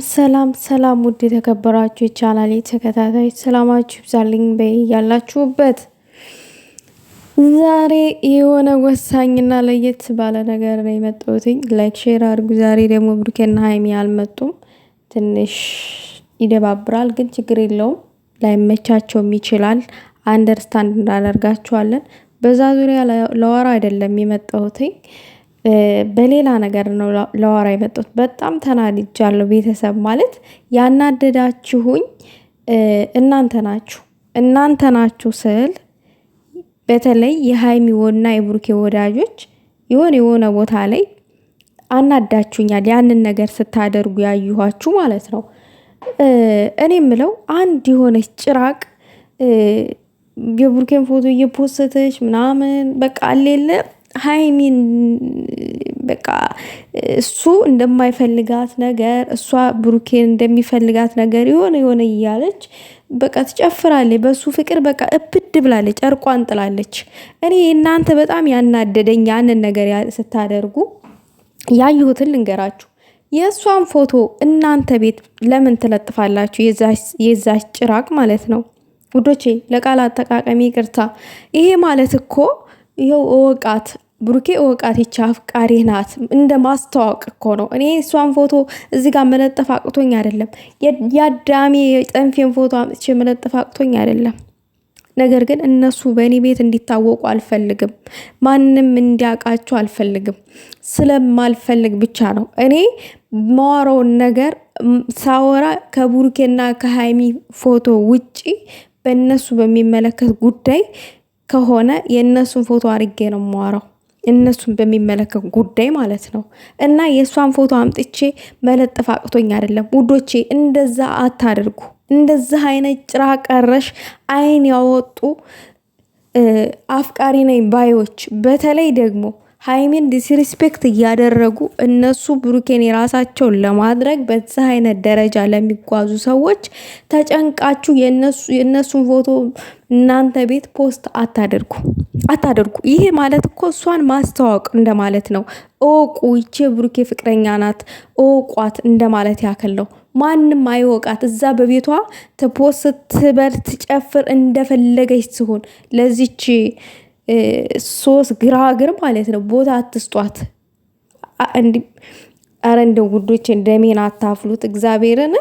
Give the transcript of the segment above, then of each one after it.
ሰላም ውድ የተከበራችሁ የቻናሌ ተከታታዮች ሰላማችሁ ይብዛልኝ በያላችሁበት። ዛሬ የሆነ ወሳኝና ለየት ባለ ነገር ነው የመጣሁት። ላይክ ሼር አድርጉ። ዛሬ ደግሞ ብሩኬና ሀይሚ አልመጡም። ትንሽ ይደባብራል፣ ግን ችግር የለውም። ላይመቻቸውም ይችላል። አንደርስታንድ እናደርጋቸዋለን። በዛ ዙሪያ ለወራ አይደለም የመጣሁት፣ በሌላ ነገር ነው ለወራ የመጣሁት። በጣም ተናድጃለሁ። ቤተሰብ ማለት ያናደዳችሁኝ እናንተ ናችሁ ስል በተለይ የሀይሚና የብሩኬ ወዳጆች የሆነ ቦታ ላይ አናዳችሁኛል። ያንን ነገር ስታደርጉ ያዩኋችሁ ማለት ነው። እኔ የምለው አንድ የሆነች ጭራቅ የብሩኬን ፎቶ እየፖስተች ምናምን በቃ አሌለ ሀይሚን በቃ እሱ እንደማይፈልጋት ነገር እሷ ብሩኬን እንደሚፈልጋት ነገር የሆነ እያለች በቃ ትጨፍራለች። በሱ ፍቅር በቃ እብድ ብላለች፣ ጨርቋን ጥላለች። እኔ እናንተ በጣም ያናደደኝ ያንን ነገር ስታደርጉ ያየሁትን ልንገራችሁ። የእሷን ፎቶ እናንተ ቤት ለምን ትለጥፋላችሁ? የዛች ጭራቅ ማለት ነው ውዶቼ። ለቃል አጠቃቀሚ ይቅርታ። ይሄ ማለት እኮ ይኸው እወቃት ብሩኬ እወቃት፣ ይቻ አፍቃሪ ናት እንደ ማስተዋወቅ እኮ ነው። እኔ እሷን ፎቶ እዚህ ጋር መለጠፍ አቅቶኝ አይደለም። የአዳሜ የጠንፌን ፎቶ አምጥቼ መለጠፍ አቅቶኝ አይደለም። ነገር ግን እነሱ በእኔ ቤት እንዲታወቁ አልፈልግም። ማንም እንዲያውቃቸው አልፈልግም። ስለማልፈልግ ብቻ ነው እኔ ማወራውን ነገር ሳወራ ከብሩኬና ከሀይሚ ፎቶ ውጪ በእነሱ በሚመለከት ጉዳይ ከሆነ የእነሱን ፎቶ አድርጌ ነው ማወራው፣ እነሱን በሚመለከት ጉዳይ ማለት ነው። እና የእሷን ፎቶ አምጥቼ መለጠፍ አቅቶኝ አይደለም ውዶቼ። እንደዛ አታድርጉ። እንደዛ አይነት ጭራ ቀረሽ አይን ያወጡ አፍቃሪ ነኝ ባዮች፣ በተለይ ደግሞ ሀይሚን ዲስሪስፔክት እያደረጉ እነሱ ብሩኬን የራሳቸውን ለማድረግ በዛ አይነት ደረጃ ለሚጓዙ ሰዎች ተጨንቃችሁ የእነሱን ፎቶ እናንተ ቤት ፖስት አታደርጉ። ይሄ ማለት እኮ እሷን ማስተዋወቅ እንደማለት ነው። እወቁ፣ ይቼ ብሩኬ ፍቅረኛ ናት እወቋት እንደማለት ያክል ነው። ማንም አይወቃት። እዛ በቤቷ ትፖስት፣ ትበል፣ ትጨፍር፣ እንደፈለገች ትሁን። ለዚች ሶስት ግራግር ማለት ነው ቦታ አትስጧት። አረ እንደው ጉዶች እንደሜን አታፍሉት እግዚአብሔርን።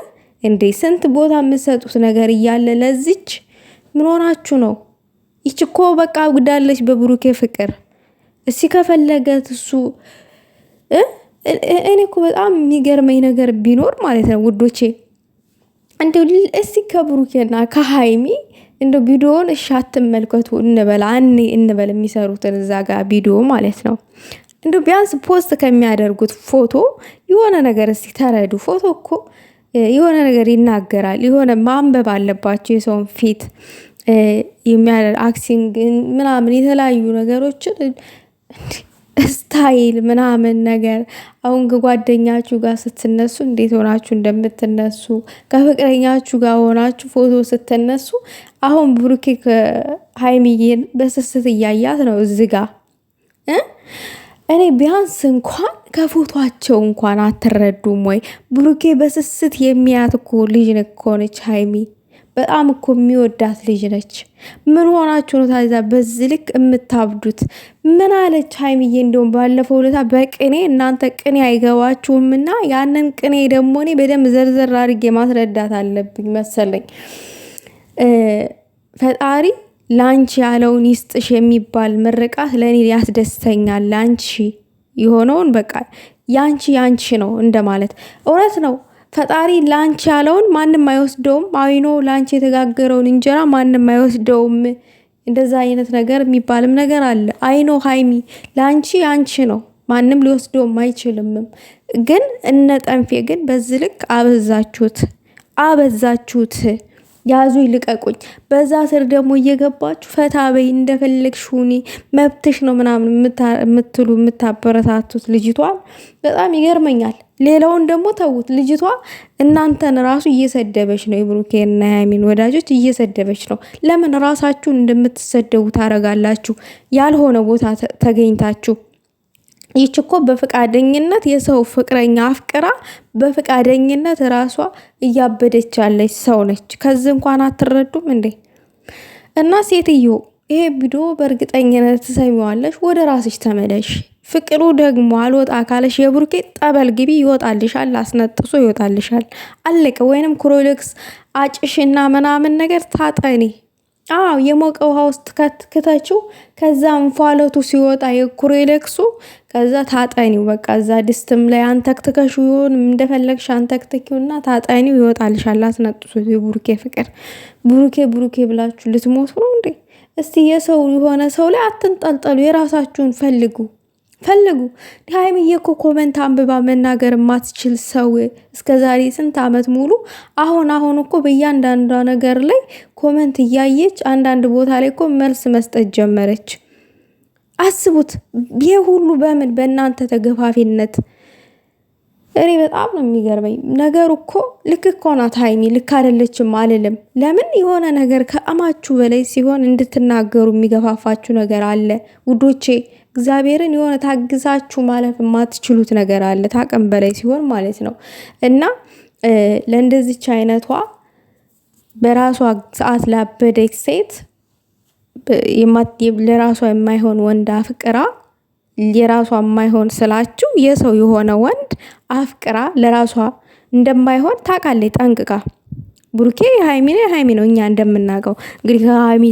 እንዴ ስንት ቦታ የምሰጡት ነገር እያለ ለዚች ምን ሆናችሁ ነው? ይች እኮ በቃ ጉዳለች በብሩኬ ፍቅር። እስኪ ከፈለገት እሱ እኔ እኮ በጣም የሚገርመኝ ነገር ቢኖር ማለት ነው ውዶቼ፣ እንደው እስኪ ከብሩኬና ከሀይሚ እንደው ቪዲዮውን እሺ አትመልከቱ እንበል የሚሰሩትን እዛ ጋር ቪዲዮ ማለት ነው። እንደው ቢያንስ ፖስት ከሚያደርጉት ፎቶ የሆነ ነገር እስኪ ተረዱ። ፎቶ እኮ የሆነ ነገር ይናገራል። የሆነ ማንበብ አለባቸው። የሰውን ፊት የሚያደርግ አክሲንግ ምናምን የተለያዩ ነገሮችን ስታይል ምናምን ነገር። አሁን ከጓደኛችሁ ጋር ስትነሱ እንዴት ሆናችሁ እንደምትነሱ፣ ከፍቅረኛችሁ ጋር ሆናችሁ ፎቶ ስትነሱ፣ አሁን ብሩኬ ከሀይሚዬን በስስት እያያት ነው እዚህ ጋር። እኔ ቢያንስ እንኳን ከፎቷቸው እንኳን አትረዱም ወይ? ብሩኬ በስስት የሚያት እኮ ልጅ እኮ ነች ሀይሚ። በጣም እኮ የሚወዳት ልጅ ነች። ምን ሆናችሁ ነው ታዲያ በዚህ ልክ የምታብዱት? ምን አለች ሀይሚዬ? እንደውም ባለፈው ለታ በቅኔ እናንተ ቅኔ አይገባችሁምና ያንን ቅኔ ደግሞ እኔ በደንብ ዘርዘር አድርጌ ማስረዳት አለብኝ መሰለኝ። ፈጣሪ ላንቺ ያለውን ይስጥሽ የሚባል ምርቃት ለእኔ ያስደስተኛል። ላንቺ የሆነውን በቃ ያንቺ ነው እንደማለት። እውነት ነው። ፈጣሪ ላንቺ ያለውን ማንም አይወስደውም። አይኖ ላንቺ የተጋገረውን እንጀራ ማንም አይወስደውም። እንደዛ አይነት ነገር የሚባልም ነገር አለ። አይኖ ሀይሚ ላንቺ ነው፣ ማንም ሊወስደውም አይችልምም። ግን እነ ጠንፌ ግን በዚህ ልክ አበዛችሁት። ያዙ ይልቀቁኝ። በዛ ስር ደግሞ እየገባችሁ ፈታ በይ እንደፈለግሽ ሁኒ መብትሽ ነው ምናምን የምታበረታቱት ልጅቷን በጣም ይገርመኛል። ሌላውን ደግሞ ተዉት። ልጅቷ እናንተን ራሱ እየሰደበች ነው። የብሩኬና የሃይሚን ወዳጆች እየሰደበች ነው። ለምን ራሳችሁን እንደምትሰደቡ ታረጋላችሁ? ያልሆነ ቦታ ተገኝታችሁ ይች እኮ በፍቃደኝነት የሰው ፍቅረኛ አፍቅራ በፍቃደኝነት ራሷ እያበደች ያለች ሰው ነች። ከዚህ እንኳን አትረዱም እንዴ? እና ሴትዮ ይሄ ቪዲዮ በእርግጠኝነት ትሰሚዋለሽ፣ ወደ ራስሽ ተመለሽ። ፍቅሩ ደግሞ አልወጣ ካለሽ የብሩኬ ጠበል ግቢ፣ ይወጣልሻል፣ አስነጥሶ ይወጣልሻል። አለቀ። ወይንም ክሮሌክስ አጭሽና ምናምን ነገር ታጠኒ። አዎ የሞቀ ውሃ ውስጥ ክትችው። ከዛ እንፋሎቱ ሲወጣ የኩሬሌክሱ ከዛ ታጠኒው። በቃ እዛ ድስትም ላይ አንተክትከሹ ይሆን እንደፈለግሽ አንተክትኪውና ታጠኒው፣ ይወጣልሻል አስነጥሶ። የብሩኬ ፍቅር ብሩኬ ብላችሁ ልትሞቱ ነው እንዴ? እስቲ የሰው የሆነ ሰው ላይ አትንጠልጠሉ። የራሳችሁን ፈልጉ። ሀይሚዬ እኮ ኮመንት አንብባ መናገር የማትችል ሰው እስከ ዛሬ ስንት አመት ሙሉ አሁን እኮ በእያንዳንዷ ነገር ላይ ኮመንት እያየች አንዳንድ ቦታ ላይ እኮ መልስ መስጠት ጀመረች። አስቡት። ይሄ ሁሉ በምን? በእናንተ ተገፋፊነት። እኔ በጣም ነው የሚገርመኝ ነገሩ እኮ። ልክ እኮ ናት ሀይሚ፣ ልክ አይደለችም አልልም። ለምን የሆነ ነገር ከአማችሁ በላይ ሲሆን እንድትናገሩ የሚገፋፋችሁ ነገር አለ ውዶቼ። እግዚአብሔርን የሆነ ታግዛችሁ ማለፍ የማትችሉት ነገር አለ፣ ታቅም በላይ ሲሆን ማለት ነው። እና ለእንደዚች አይነቷ በራሷ ሰዓት ላበደች ሴት ለራሷ የማይሆን ወንድ አፍቅራ፣ የራሷ የማይሆን ስላችሁ የሰው የሆነ ወንድ አፍቅራ ለራሷ እንደማይሆን ታውቃለች ጠንቅቃ። ብሩኬ የሃይሚ ነው እኛ እንደምናውቀው። እንግዲህ ከሃይሚ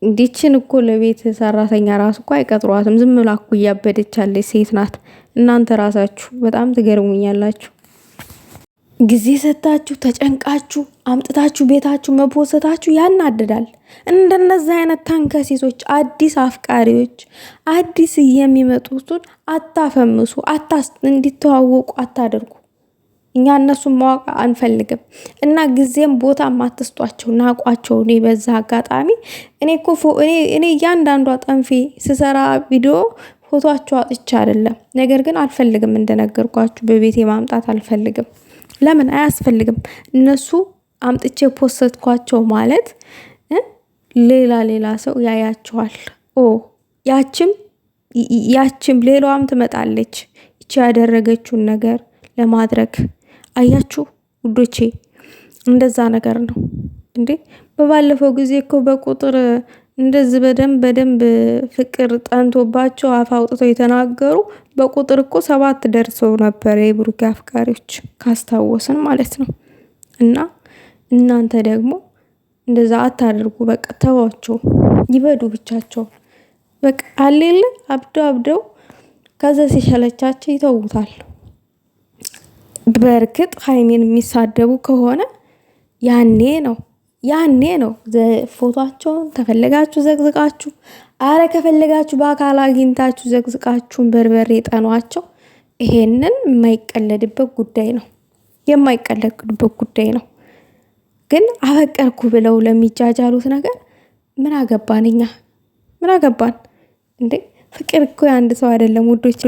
እንዲችን እኮ ለቤት ሰራተኛ ራሱ እኮ አይቀጥሯትም። ዝም ብላ እኮ እያበደች ያለች ሴት ናት። እናንተ ራሳችሁ በጣም ትገርሙኛላችሁ። ጊዜ ሰጣችሁ ተጨንቃችሁ አምጥታችሁ ቤታችሁ መፖሰታችሁ ያናድዳል። እንደነዚህ አይነት ተንከሲሶች፣ አዲስ አፍቃሪዎች፣ አዲስ የሚመጡትን አታፈምሱ፣ እንዲተዋወቁ አታደርጉ። እኛ እነሱን ማወቅ አንፈልግም እና ጊዜም ቦታ አትስጧቸው፣ ናቋቸው። እኔ በዛ አጋጣሚ እኔ እያንዳንዷ ጠንፌ ስሰራ ቪዲዮ ፎቶቸው አጥቻ አይደለም። ነገር ግን አልፈልግም፣ እንደነገርኳችሁ በቤቴ ማምጣት አልፈልግም። ለምን አያስፈልግም? እነሱ አምጥቼ ፖስትኳቸው ማለት ሌላ ሰው ያያቸዋል። ያችም ሌላዋም ትመጣለች ይቺ ያደረገችውን ነገር ለማድረግ። አያችሁ ውዶቼ፣ እንደዛ ነገር ነው እንዴ። በባለፈው ጊዜ እኮ በቁጥር እንደዚህ በደንብ ፍቅር ጠንቶባቸው አፍ አውጥተው የተናገሩ በቁጥር እኮ 7 ደርሰው ነበር የብሩኬ አፍቃሪዎች ካስታወስን ማለት ነው። እና እናንተ ደግሞ እንደዛ አታድርጉ። በቃ ተዋቸው፣ ይበዱ ብቻቸው። በቃ አሌለ አብደው ከዛ ሲሸለቻቸው ይተውታል። በእርግጥ ሀይሜን የሚሳደቡ ከሆነ ያኔ ነው ፎቶቸውን ከፈለጋችሁ ዘግዝቃችሁ፣ አረ ከፈለጋችሁ በአካል አግኝታችሁ ዘግዝቃችሁን በርበሬ ጠኗቸው። ይሄንን የማይቀለድበት ጉዳይ ነው። ግን አፈቀርኩ ብለው ለሚጃጃሉት ነገር ምን አገባን እኛ? ምን አገባን እንዴ? ፍቅር እኮ የአንድ ሰው አይደለም ውዶች።